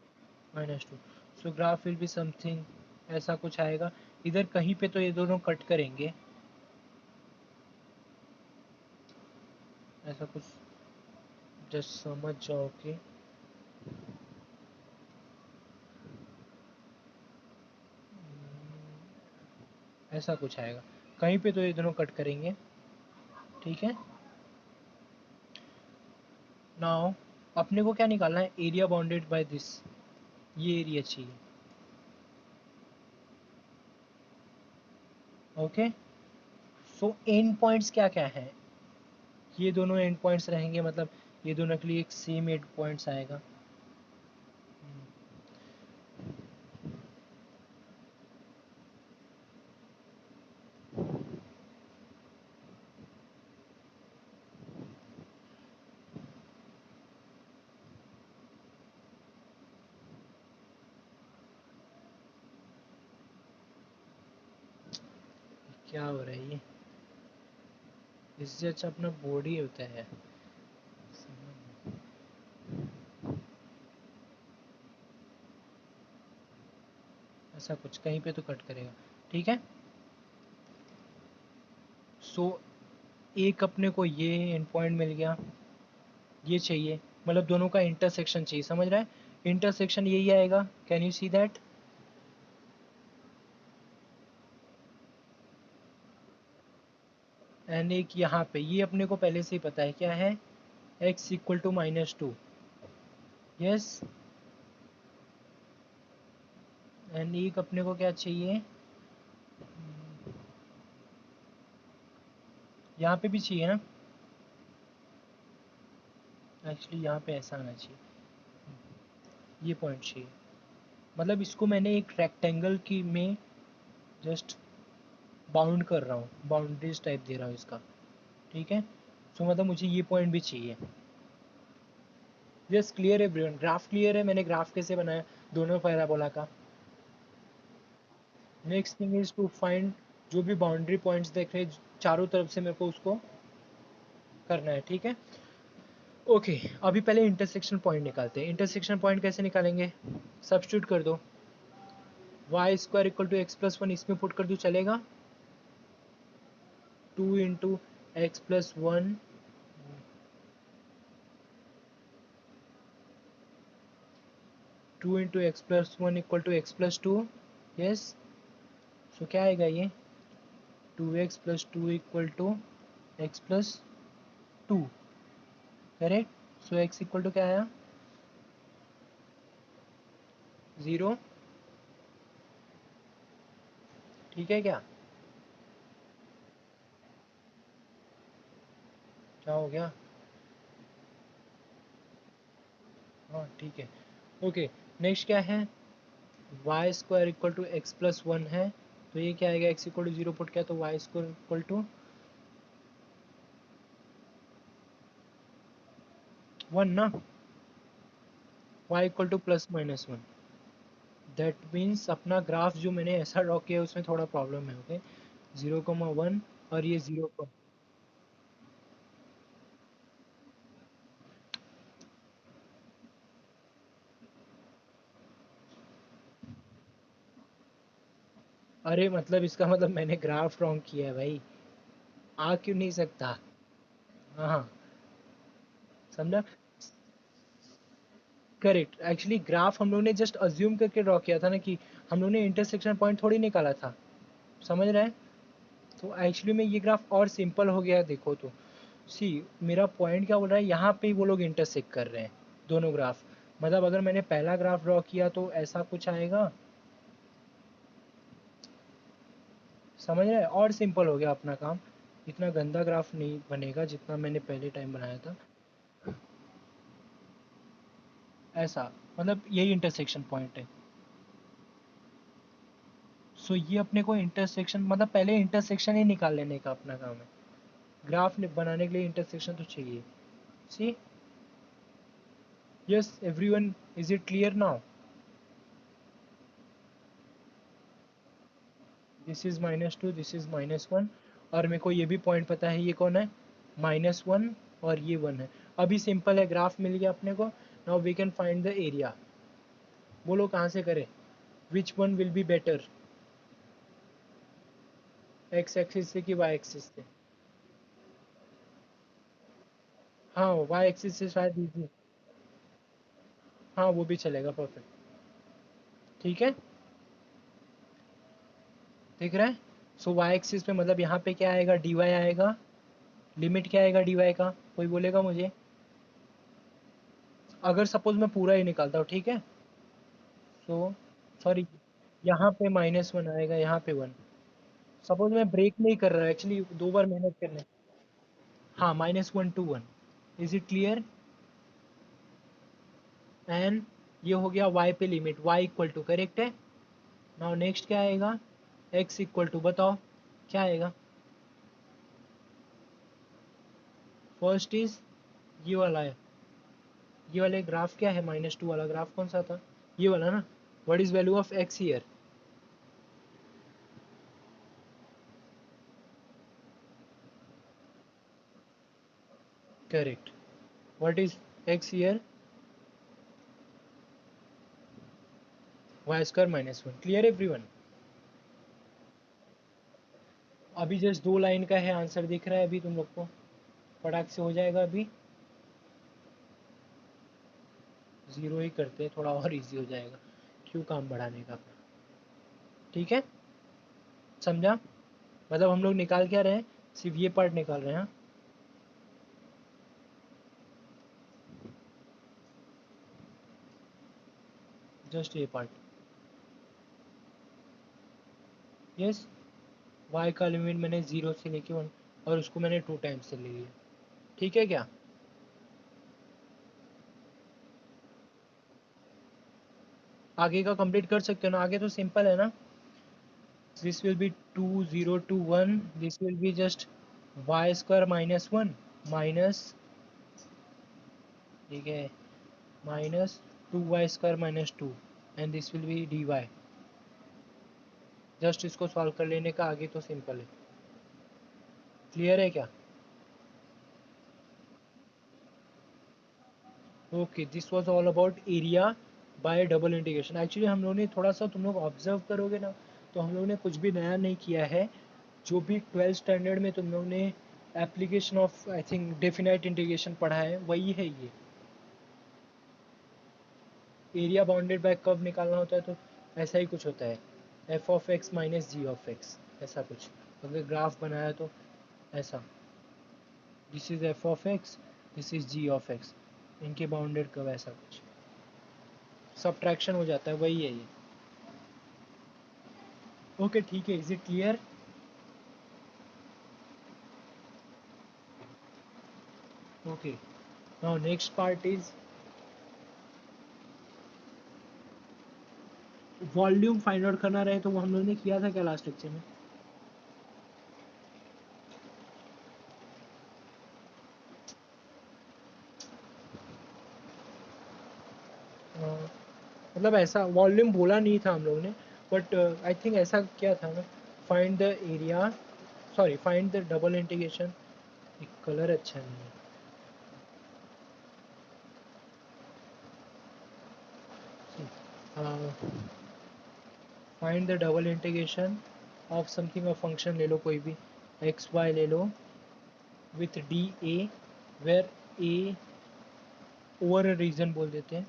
-2। सो ग्राफ विल बी समथिंग ऐसा कुछ आएगा। इधर कहीं पे तो ये दोनों कट करेंगे, ऐसा कुछ, जस्ट समझ जाओ कि ऐसा कुछ आएगा, कहीं पे तो ये दोनों कट करेंगे, ठीक है। नाउ अपने को क्या निकालना है? एरिया बाउंडेड बाय दिस, ये एरिया चाहिए। ओके। सो एंड पॉइंट्स क्या क्या है? ये दोनों एंड पॉइंट्स रहेंगे, मतलब ये दोनों के लिए एक सेम एंड पॉइंट्स आएगा। क्या हो रहा है ये? इससे अच्छा अपना बोर्ड ही होता है। ऐसा कुछ कहीं पे तो कट करेगा, ठीक है। सो एक अपने को ये एंड पॉइंट मिल गया, ये चाहिए, मतलब दोनों का इंटरसेक्शन चाहिए, समझ रहा है? इंटरसेक्शन यही आएगा, can you see that? And एक यहाँ पे, ये अपने को पहले से ही पता है क्या है, x equal to -2, yes, and एक अपने को क्या चाहिए, यहाँ पे भी चाहिए ना, एक्चुअली यहाँ पे ऐसा आना चाहिए, ये पॉइंट चाहिए, मतलब इसको मैंने एक रेक्टेंगल की में जस्ट बाउंड कर रहा हूँ, बाउंड्रीज टाइप दे रहा हूँ इसका, ठीक है। सो मतलब मुझे ये पॉइंट भी चाहिए। यस, क्लियर है एवरीवन, ग्राफ क्लियर है, मैंने ग्राफ कैसे बनाया दोनों पैराबोला का। Next thing is to find जो भी बाउंड्री पॉइंट्स देख रहे हैं चारों तरफ से मेरे को उसको करना है, ठीक है। ओके, अभी पहले इंटरसेक्शन पॉइंट निकालते हैं। इंटरसेक्शन पॉइंट कैसे निकालेंगे, सब्स्टिट्यूट कर दो, Y square equal to x plus one, इसमें पुट कर दो चलेगा, 2 × x + 1, 2 × x + 1 = x + 2, यस। सो क्या आएगा ये, 2x + 2 = x + 2, correct. So x equal to क्या आया, 0, ठीक है क्या, क्या हो गया, हाँ ठीक है। ओके, नेक्स्ट क्या है, Y square equal to x plus one है, तो ये क्या आएगा, x इक्वल टू 0 पुट किया तो वाई स्क्वायर इक्वल टू 1 ना, y equal to +-1, that means अपना ग्राफ जो मैंने ऐसा ड्रॉ किया है उसमें थोड़ा प्रॉब्लम है, ओके। 0,1 और ये 0 का, अरे मतलब इसका मतलब मैंने ग्राफ रॉन्ग किया है भाई, आ क्यों नहीं सकता, हाँ हाँ, समझा, करेक्ट। एक्चुअली ग्राफ हम लोग ने जस्ट अज्यूम करके ड्रॉ किया था ना, कि हम लोग ने इंटरसेक्शन पॉइंट थोड़ी निकाला था, समझ रहे हैं। तो एक्चुअली में ये ग्राफ और सिंपल हो गया है, देखो तो सी, मेरा पॉइंट क्या बोल रहा है, यहाँ पे वो लोग इंटरसेक्ट कर रहे हैं दोनों ग्राफ, मतलब अगर मैंने पहला ग्राफ ड्रॉ किया तो ऐसा कुछ आएगा, समझ रहे हैं, और सिंपल हो गया अपना काम, इतना गंदा ग्राफ नहीं बनेगा जितना मैंने पहले टाइम बनाया था, ऐसा, मतलब यही इंटरसेक्शन पॉइंट है। सो ये अपने को इंटरसेक्शन, मतलब पहले इंटरसेक्शन ही निकाल लेने का अपना काम है, ग्राफ बनाने के लिए इंटरसेक्शन तो चाहिए, see. Yes everyone, is it clear now, this is -2, this is -1, और मेरे को ये भी पॉइंट पता है, ये कौन है, -1 और ये 1 है। अभी सिंपल है, ग्राफ मिल गया अपने को, now we can find the area, बोलो कहाँ से करें, which one will be better, X axis से कि वाई एक्सिस से, हाँ वाई एक्सिस से शायद इजी, हाँ वो भी चलेगा, परफेक्ट, ठीक है, दिख रहा है। सो वाई एक्सिस पे मतलब यहाँ पे क्या आएगा, डी वाई आएगा, लिमिट क्या आएगा डी वाई का, कोई बोलेगा मुझे, अगर सपोज मैं पूरा ही निकालता हूँ, ठीक है, सो सॉरी, यहाँ पे -1 आएगा, यहाँ पे 1, सपोज मैं ब्रेक नहीं कर रहा, एक्चुअली 2 बार मेहनत करने, हाँ -1 to 1, is it clear, and ये हो गया y पे limit, y equal to, correct है। नाउ नेक्स्ट क्या आएगा, x इक्वल टू, बताओ क्या आएगा, फर्स्ट इज ये वाला है, ये वाले ग्राफ क्या है, -2 वाला ग्राफ कौन सा था, ये वाला ना, what is value of x here, correct, what is x here, y² -1, clear everyone. अभी जस्ट 2 लाइन का है, आंसर दिख रहा है अभी तुम लोग को, फटाक से हो जाएगा अभी, 0 ही करते हैं, थोड़ा और इजी हो जाएगा, क्यों काम बढ़ाने का अपना, ठीक है, समझा, मतलब हम लोग निकाल क्या रहे हैं, सिर्फ ये पार्ट निकाल रहे हैं, हाँ? जस्ट ये पार्ट। यस, y का लिमिट मैंने 0 से लेके 1 और उसको मैंने 2 टाइम्स से ले लिया। ठीक है क्या? आगे का कंप्लीट कर सकते हो ना? आगे तो सिंपल है ना। This will B 2 0 2 1, this will be just y square minus 1 minus, ठीक है, minus 2y square minus 2 and this will B dy। Just इसको सॉल्व कर लेने का, आगे तो सिंपल है। क्लियर है क्या? Okay, this was all about area bye double integration. Actually हम लोगों ने थोड़ा सा, तुम लोग ऑब्जर्व करोगे ना, तो हम लोगों ने कुछ भी नया नहीं किया है। जो भी 12th स्टैंडर्ड में तुम लोगों ने application of I think definite integration पढ़ा है, वही है ये। एरिया बाउंडेड बाय कर्व निकालना होता है तो ऐसा ही कुछ होता है, F of X minus G of X, ऐसा कुछ। अगर ग्राफ बनाया तो ऐसा, this is F of X, this is G of X, इनके बाउंडेड कर्व, ऐसा कुछ सब्ट्रैक्शन हो जाता है, वही है ये। ओके ठीक है, is it clear? Okay, now next part is volume find out करना रहे, तो वो हम लोगों ने किया था क्या लास्ट लेक्चर में? मतलब ऐसा वॉल्यूम बोला नहीं था हम लोगों ने, बट आई थिंक ऐसा क्या था ना, find the area, sorry find the double integration, एक कलर अच्छा नहीं है। Find the double integration of something, of function ले लो कोई भी, एक्स वाई ले लो, with d a, where a over region बोल देते हैं,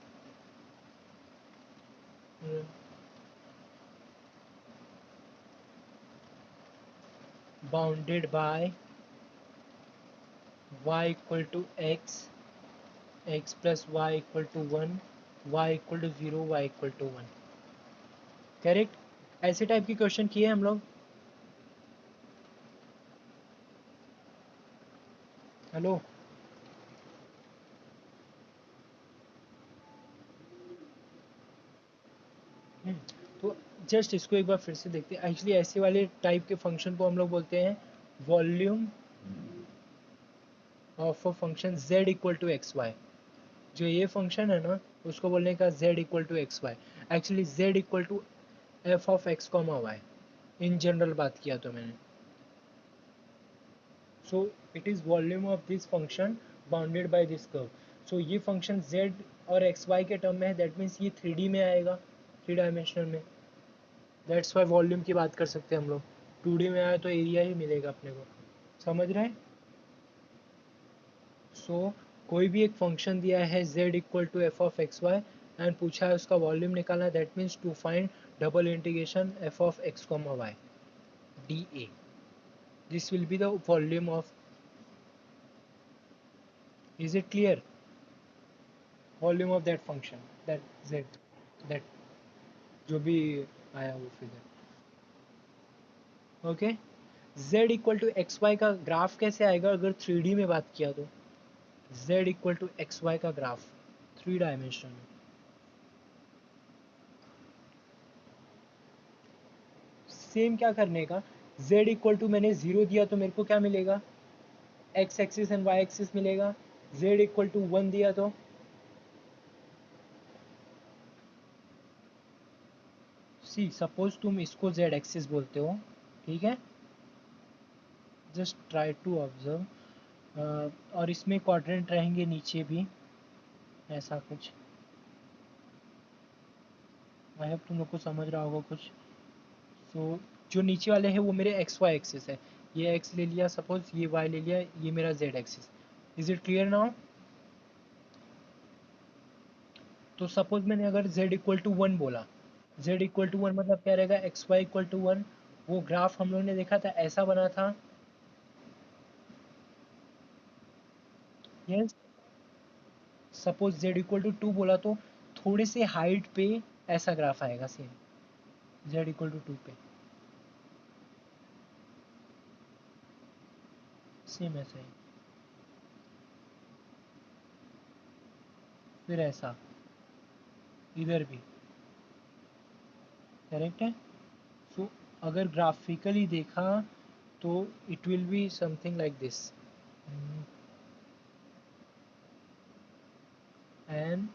bounded by y equal to x, x plus Y equal to 1, y equal to 0, y equal to 1। Correct, ऐसे टाइप की क्वेश्चन किए हम लोग। हेलो, तो जस्ट इसको एक बार फिर से देखते हैं। एक्चुअली ऐसे वाले टाइप के फंक्शन को हम लोग बोलते हैं volume of a function z equal to x y. जो ये फंक्शन है ना, उसको बोलने का z equal to x y. Actually z equal to F of x comma y, in general बात किया तो मैंने। So it is volume of this function bounded by this curve. So ये फंक्शन z और एक्स वाई के term में है, that means ये 3D में आएगा, 3 डायमेंशनल में। दैट्स वाई वॉल्यूम की बात कर सकते हैं हम लोग। 2D में आए तो एरिया ही मिलेगा अपने को, समझ रहे हैं? सो कोई भी एक फंक्शन दिया है z equal to F of X Y and पूछा है उसका वॉल्यूम निकालना, that means to find double integration F of x comma Y D A, this will be the volume of, is it clear? Volume of that function, that z, that जो भी आया वो figure. Okay, z equal to x Y का graph कैसे आएगा अगर 3D में बात किया तो? z equal to x Y का ग्राफ 3 डायमेंशन में, सेम क्या करने का, z इक्वल टू मैंने 0 दिया तो मेरे को क्या मिलेगा, x axis and y axis मिलेगा। z इक्वल टू 1 दिया तो सी, सपोज तुम इसको z एक्सिस बोलते हो, ठीक है, जस्ट ट्राई टू ऑब्जर्व, और इसमें क्वाड्रेंट रहेंगे नीचे भी, ऐसा कुछ। आई होप तुम लोग को समझ रहा होगा कुछ। सो जो नीचे वाले हैं वो मेरे एक्स वाई एक्सिस है, ये x ले लिया सपोज, ये y ले लिया, ये मेरा z axis. Is it clear now? तो सपोज मैंने अगर z इक्वल टू 1 बोला, z इक्वल टू 1 मतलब क्या रहेगा, एक्स वाई इक्वल टू 1। वो ग्राफ हम लोगों ने देखा था ऐसा बना था, yes. Suppose z equal to 2 बोला तो थोड़े से हाइट पे ऐसा ग्राफ आएगा सेम, z इक्वल टू 2 पे, सेम ऐसा ही, फिर ऐसा इधर भी, करेक्ट है। सो अगर ग्राफिकली देखा तो it will be something like this, and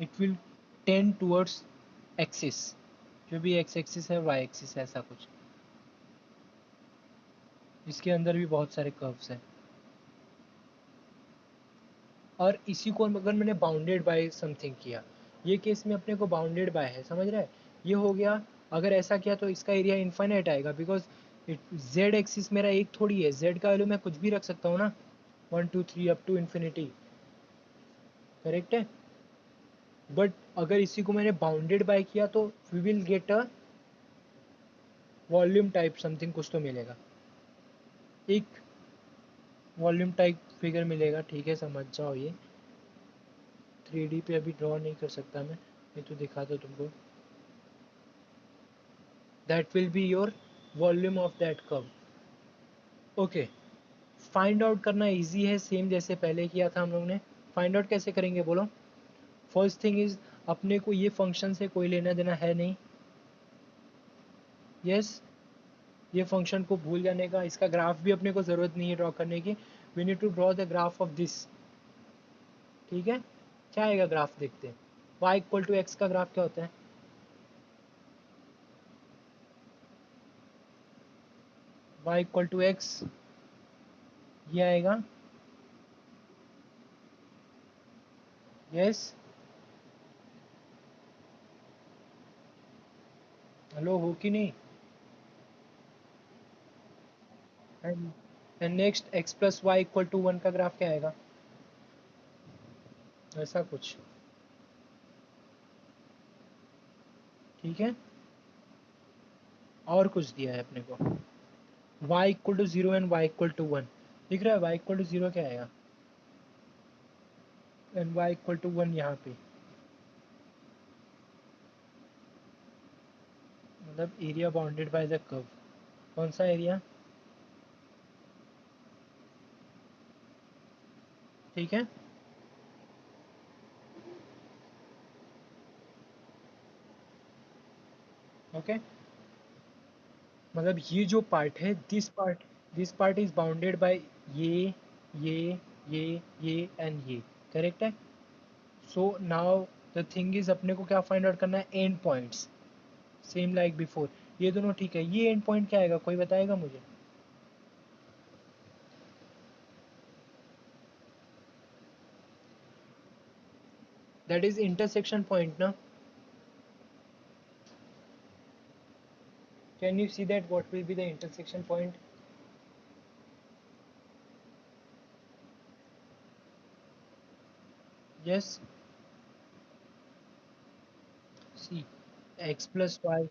it will tend towards axis, जो भी एक्स एक्सिस है वाई एक्सिस है, ऐसा कुछ। इसके अंदर भी बहुत सारे कर्व्स हैं, और इसी को अगर मैंने बाउंडेड बाय समथिंग किया, ये केस में अपने को बाउंडेड बाय है, समझ रहा है, ये हो गया। अगर ऐसा किया तो इसका एरिया इनफाइनाइट आएगा, बिकॉज जेड एक्सिस मेरा एक थोड़ी है, जेड का वैल्यू मैं कुछ भी रख सकता हूँ ना, 1 2 3 अप टू इन्फिनिटी, करेक्ट है। बट अगर इसी को मैंने बाउंडेड बाय किया तो we will get a volume type something, कुछ तो मिलेगा, एक वॉल्यूम टाइप फिगर मिलेगा, ठीक है, समझ जाओ। ये 3D पे अभी ड्रॉ नहीं कर सकता मैं, ये तो दिखा दो तुमको, that will be your volume of that curve. Okay, find out करना इजी है, सेम जैसे पहले किया था हम लोग ने। फाइंड आउट कैसे करेंगे बोलो। फर्स्ट थिंग इज, अपने को ये फंक्शन से कोई लेना देना है नहीं, यस yes, ये फंक्शन को भूल जाने का, इसका ग्राफ भी अपने को ज़रूरत नहीं है ड्रॉ करने की, we need to draw the graph of this, ठीक है। क्या आएगा ग्राफ, देखते हैं। y इक्वल टू एक्स का ग्राफ क्या होता है, y इक्वल टू एक्स, ये आएगा, यस। हेलो, हो कि नहीं। And next x plus Y equal to 1 का ग्राफ क्या आएगा, ऐसा कुछ, ठीक है। और कुछ दिया है अपने को, y equal to 0 and y equal to 1, दिख रहा है। y इक्वल टू 0 क्या आएगा, एंड y इक्वल टू 1 यहाँ पे, मतलब area bounded by the curve. कौन सा एरिया, ठीक है। ओके, मतलब ये जो पार्ट है, this part is bounded by ये ये ये एंड ये, करेक्ट है। So now the thing is, अपने को क्या फाइंड आउट करना है, and points, same like before. ये दोनों ठीक है, ये एंड पॉइंट क्या आएगा, कोई बताएगा मुझे। दैट इज इंटरसेक्शन पॉइंट ना, can you see that what will be the intersection point. Yes, see, X plus Y,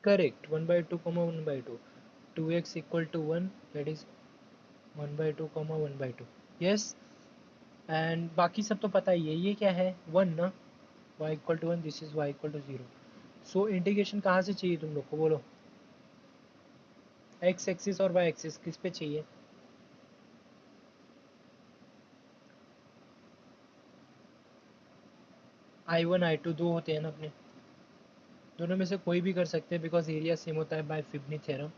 correct, 1/2 1/2, 2x equal to 1, that is 1/2 1/2, yes. And बाकी सब तो पता ही है, ये क्या है, 1 ना, y equal to 1, this is y equal to 0। So integration कहाँ से चाहिए तुम लोग को, बोलो। x एक्सिस और y एक्सिस किस पे चाहिए, I1 I2 दो होते हैं ना अपने, दोनों में से कोई भी कर सकते हैं, बिकॉज एरिया सेम होता है बाय फिबनी थ्योरम।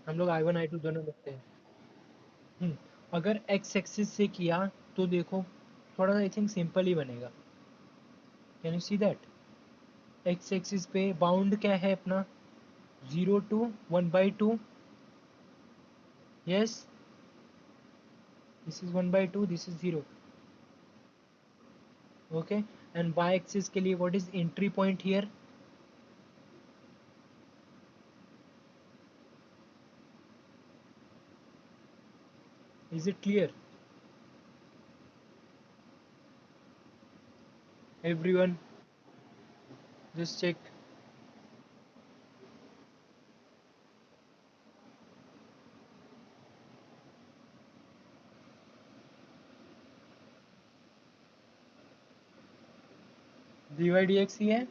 हम लोग I1 I2 दोनों लिखते हैं। अगर x एक्सिस से किया तो देखो, थोड़ा सा आई थिंक सिंपल ही बनेगा, can you see that. x axis पे बाउंड क्या है अपना, 0 to 1/2, yes, this is 1/2, this is 0, okay. And y axis के लिए what is entry point here, is it clear everyone, just check. dy dx ही है।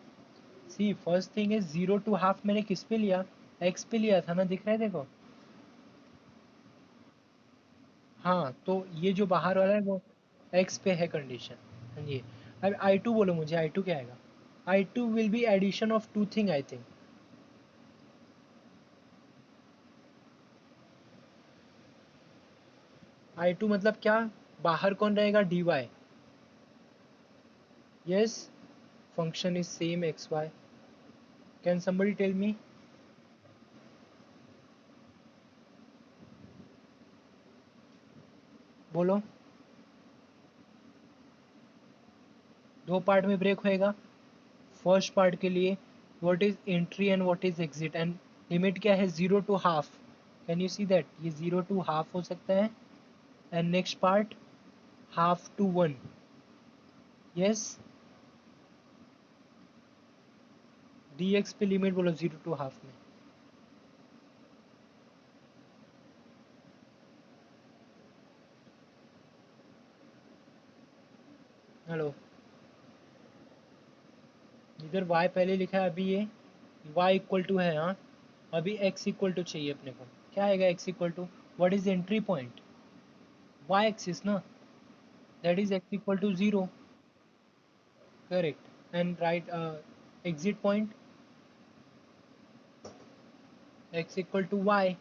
See first thing is 0 to 1/2 मैंने किस पे लिया, x पे लिया था ना, दिख रहा है देखो। हाँ तो ये जो बाहर वाला है वो x पे है कंडीशन। हाँ जी। अब I2 बोलो मुझे, I2 क्या आएगा? I2 will be addition of two thing I think. I2 मतलब क्या? बाहर कौन रहेगा? dy। Yes, function is same x y. Can somebody tell me? बोलो। दो पार्ट में ब्रेक होएगा। फर्स्ट पार्ट के लिए what is entry and what is exit, and limit क्या है? 0 to 1/2। Can you see that? ये 0 to 1/2 हो सकता है। And next part 1/2 to 1। Yes. dx पे लिमिट बोलो 0 to 1/2 में। हेलो। इधर y पहले लिखा है, अभी ये y इक्वल टू है। हाँ, अभी x इक्वल टू चाहिए अपने को। क्या आएगा x equal to? What is entry point? y axis ना, that is x equal to 0। Correct. And right, exit point x equal to y।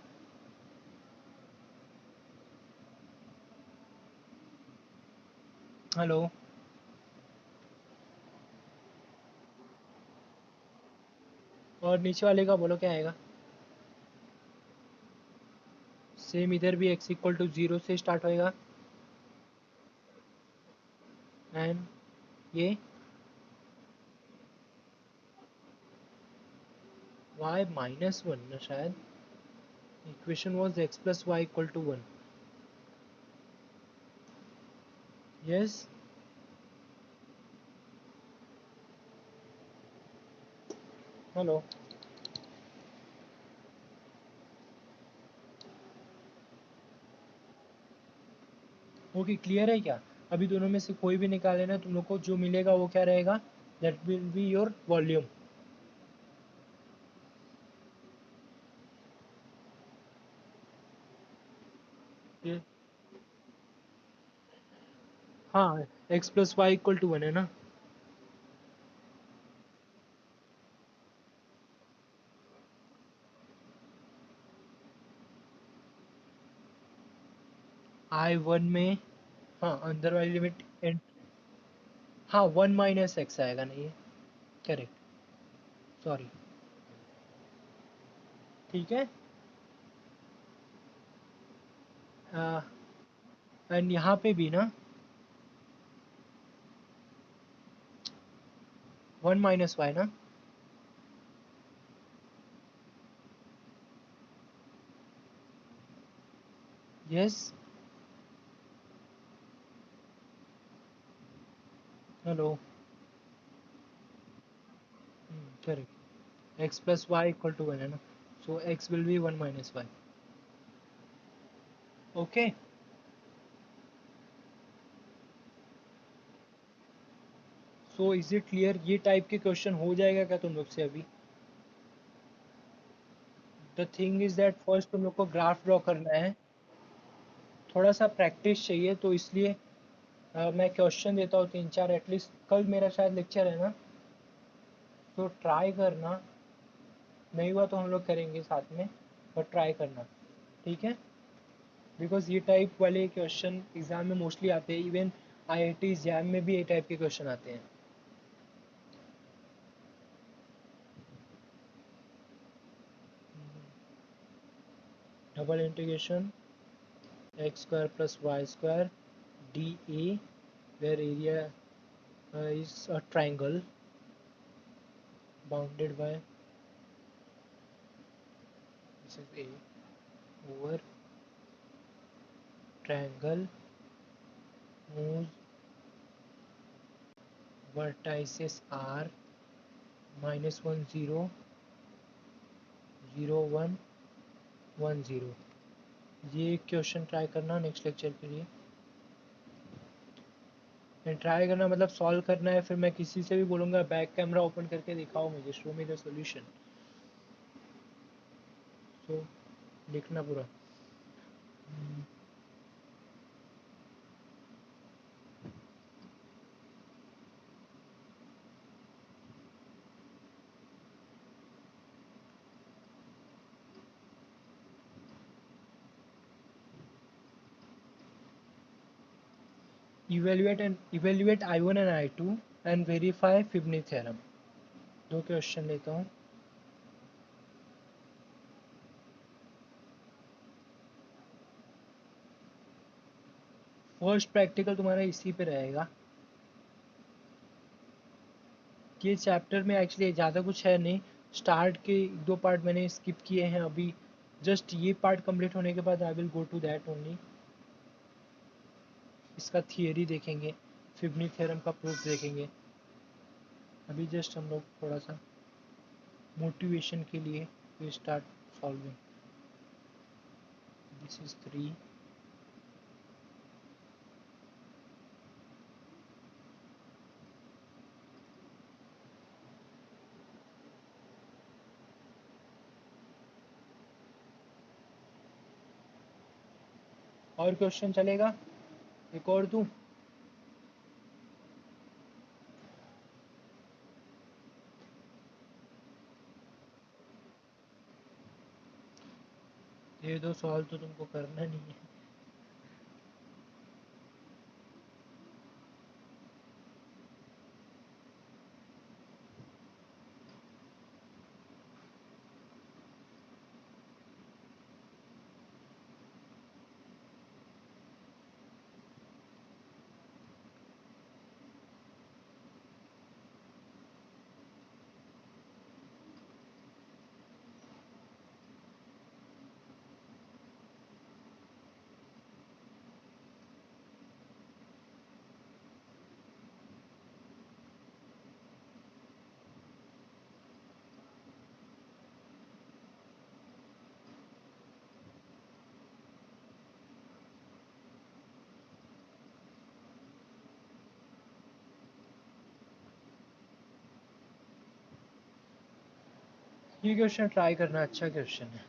Hello. और नीचे वाले का बोलो क्या आएगा? सेम इधर भी x इक्वल टू 0 से स्टार्ट होएगा। एंड ये y -1 ना शायद। Equation was x plus Y equal to 1। Yes. Hello. Okay, clear है क्या? अभी दोनों में से कोई भी निकाल लेना, तुम लोग को जो मिलेगा वो क्या रहेगा? That will be your volume. हाँ, x plus Y equal to 1 है ना। I1 में, हाँ अंदर वाली लिमिट एंड, हाँ 1 - x आएगा ना ये। करेक्ट। सॉरी। ठीक है। एंड यहाँ पे भी ना 1 - y ना। Yes. Hello. Correct. x plus Y equal to 1 है ना, so x will be 1 - y। Okay. So is it clear? ये टाइप के क्वेश्चन हो जाएगा क्या तुम लोग से अभी? The thing is that first तुम लोग को ग्राफ ड्रॉ करना है। थोड़ा सा प्रैक्टिस चाहिए, तो इसलिए मैं क्वेश्चन देता हूँ 3 4 एटलीस्ट। कल मेरा शायद लेक्चर है ना, तो ट्राई करना। नहीं हुआ तो हम लोग करेंगे साथ में, बट ट्राई करना। ठीक है? बिकॉज ये टाइप वाले क्वेश्चन एग्जाम में मोस्टली आते हैं। इवन आईआईटी जैम में भी ये टाइप के क्वेश्चन आते हैं। Double integration x square plus Y square d A, where area is a triangle bounded by, this is A, over triangle whose vertices are -1 0 0 1 1 0। ये क्वेश्चन ट्राई करना next lecture के लिए। ट्राई करना मतलब solve करना है, फिर मैं किसी से भी बोलूँगा बैक कैमरा ओपन करके दिखाओ मुझे, show me the solution. So लिखना पूरा। Evaluate I1 and I2 and verify Fubini theorem. दो क्वेश्चन लेता हूँ। फर्स्ट प्रैक्टिकल तुम्हारा इसी पे रहेगा। ये चैप्टर में एक्चुअली ज़्यादा कुछ है नहीं, स्टार्ट के दो पार्ट मैंने स्किप किए हैं अभी। जस्ट ये पार्ट कंप्लीट होने के बाद I will go to that only. इसका थियरी देखेंगे, फिबनी थ्योरम का प्रूफ देखेंगे। अभी जस्ट हम लोग थोड़ा सा मोटिवेशन के लिए we start solving. This is 3। और क्वेश्चन चलेगा? एक और दूं? ये दो सॉल्व तो तुमको करना नहीं है। ये क्वेश्चन ट्राई करना, अच्छा क्वेश्चन है।